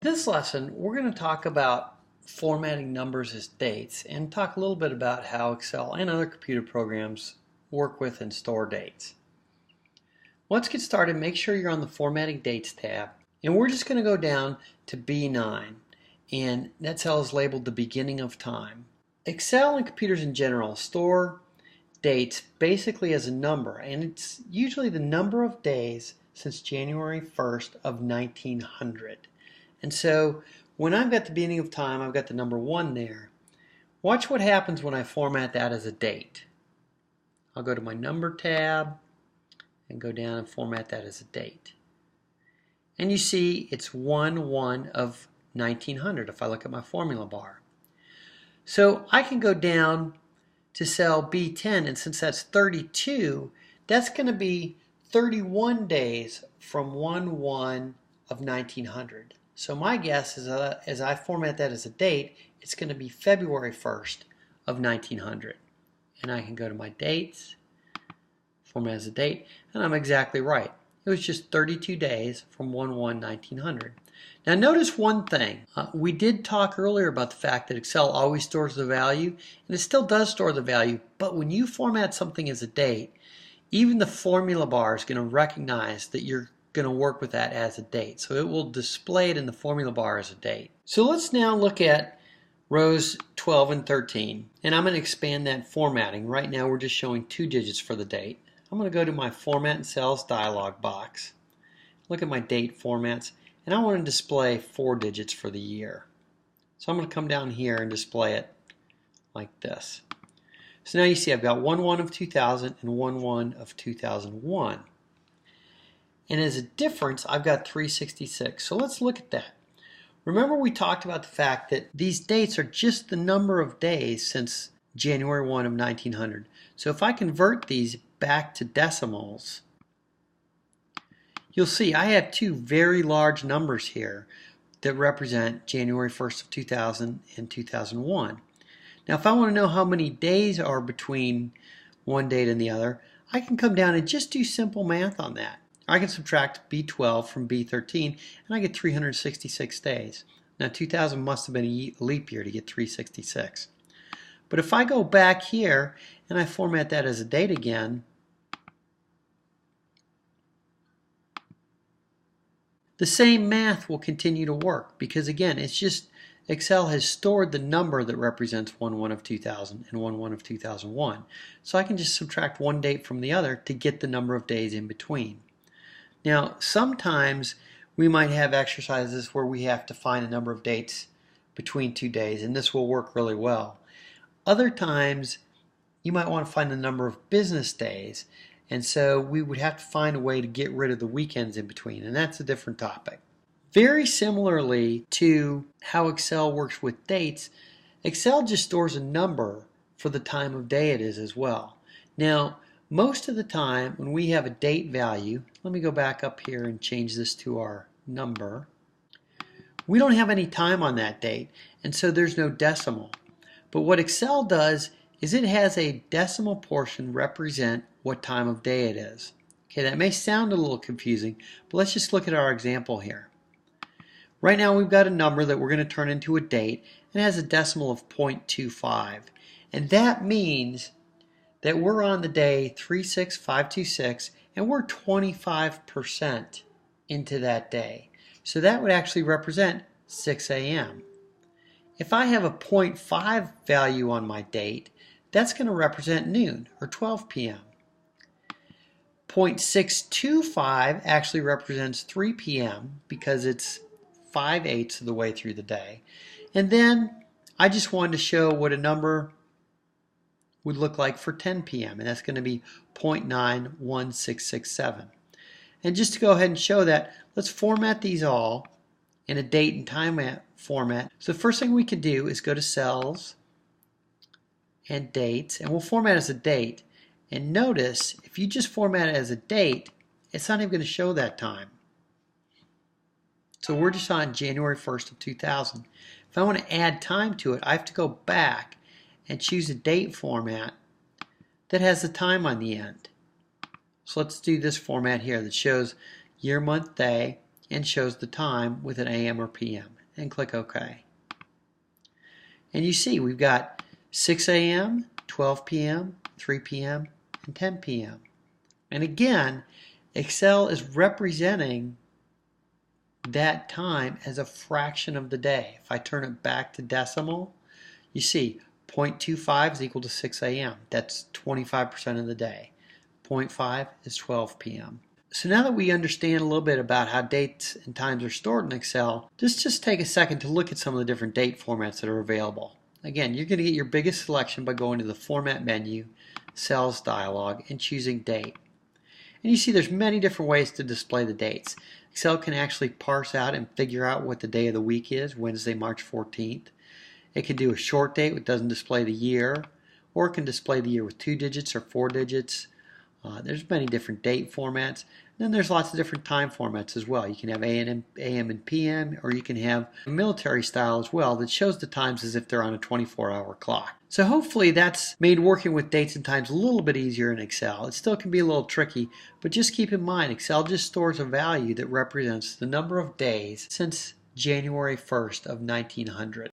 This lesson, we're going to talk about formatting numbers as dates and talk a little bit about how Excel and other computer programs work with and store dates. Let's get started. Make sure you're on the Formatting Dates tab, and we're just going to go down to B9, and that cell is labeled the beginning of time. Excel and computers in general store dates basically as a number, and it's usually the number of days since January 1st of 1900. And so when I've got the beginning of time, I've got the number 1 there. Watch what happens when I format that as a date. I'll go to my number tab and go down and format that as a date. And you see it's 1/1 of 1900 if I look at my formula bar. So I can go down to cell B10, and since that's 32, that's going to be 31 days from 1/1 of 1900. So my guess is as I format that as a date, it's going to be February 1st of 1900. And I can go to my dates, format as a date, and I'm exactly right. It was just 32 days from 1/1/1900. Now notice one thing. We did talk earlier about the fact that Excel always stores the value, and it still does store the value, but when you format something as a date, even the formula bar is going to recognize that you're going to work with that as a date. So it will display it in the formula bar as a date. So let's now look at rows 12 and 13, and I'm going to expand that formatting. Right now we're just showing 2 digits for the date. I'm going to go to my Format and Cells dialog box, look at my date formats, and I want to display 4 digits for the year. So I'm going to come down here and display it like this. So now you see I've got 1/1 of 2000 and 1/1 of 2001. And as a difference, I've got 366. So let's look at that. Remember we talked about the fact that these dates are just the number of days since January 1 of 1900. So if I convert these back to decimals, you'll see I have 2 very large numbers here that represent January 1st of 2000 and 2001. Now if I want to know how many days are between one date and the other, I can come down and just do simple math on that. I can subtract B12 from B13 and I get 366 days. Now 2000 must have been a leap year to get 366. But if I go back here and I format that as a date again, the same math will continue to work because again it's just Excel has stored the number that represents 1/1 of 2000 and 1/1 of 2001. So I can just subtract one date from the other to get the number of days in between. Now sometimes we might have exercises where we have to find a number of dates between 2 days, and this will work really well. Other times you might want to find the number of business days, and so we would have to find a way to get rid of the weekends in between, and that's a different topic. Very similarly to how Excel works with dates, Excel just stores a number for the time of day it is as well. Now most of the time when we have a date value, let me go back up here and change this to our number. We don't have any time on that date, and so there's no decimal. But what Excel does is it has a decimal portion represent what time of day it is. Okay, that may sound a little confusing, but let's just look at our example here. Right now we've got a number that we're going to turn into a date, and it has a decimal of 0.25. And that means that we're on the day 36526 and we're 25% into that day. So that would actually represent 6 a.m. If I have a 0.5 value on my date, that's going to represent noon or 12 p.m. 0.625 actually represents 3 p.m. because it's 5/8 of the way through the day. And then I just wanted to show what a number would look like for 10 p.m. and that's going to be 0.91667. And just to go ahead and show that, let's format these all in a date and time format. So the first thing we can do is go to Cells and Dates, and we'll format as a date. And notice if you just format it as a date, it's not even going to show that time. So we're just on January 1st of 2000. If I want to add time to it, I have to go back and choose a date format that has the time on the end. So let's do this format here that shows year, month, day, and shows the time with an AM or PM, and click OK. And you see we've got 6 a.m., 12 p.m., 3 p.m., and 10 p.m. And again, Excel is representing that time as a fraction of the day. If I turn it back to decimal, you see 0.25 is equal to 6 a.m. That's 25% of the day. 0.5 is 12 p.m. So now that we understand a little bit about how dates and times are stored in Excel, just take a second to look at some of the different date formats that are available. Again, you're going to get your biggest selection by going to the Format menu, Cells dialog, and choosing Date. And you see there's many different ways to display the dates. Excel can actually parse out and figure out what the day of the week is, Wednesday, March 14th. It can do a short date which doesn't display the year, or it can display the year with 2 digits or 4 digits. There's many different date formats. And then there's lots of different time formats as well. You can have AM and PM, or you can have a military style as well that shows the times as if they're on a 24-hour clock. So hopefully that's made working with dates and times a little bit easier in Excel. It still can be a little tricky, but just keep in mind Excel just stores a value that represents the number of days since January 1st of 1900.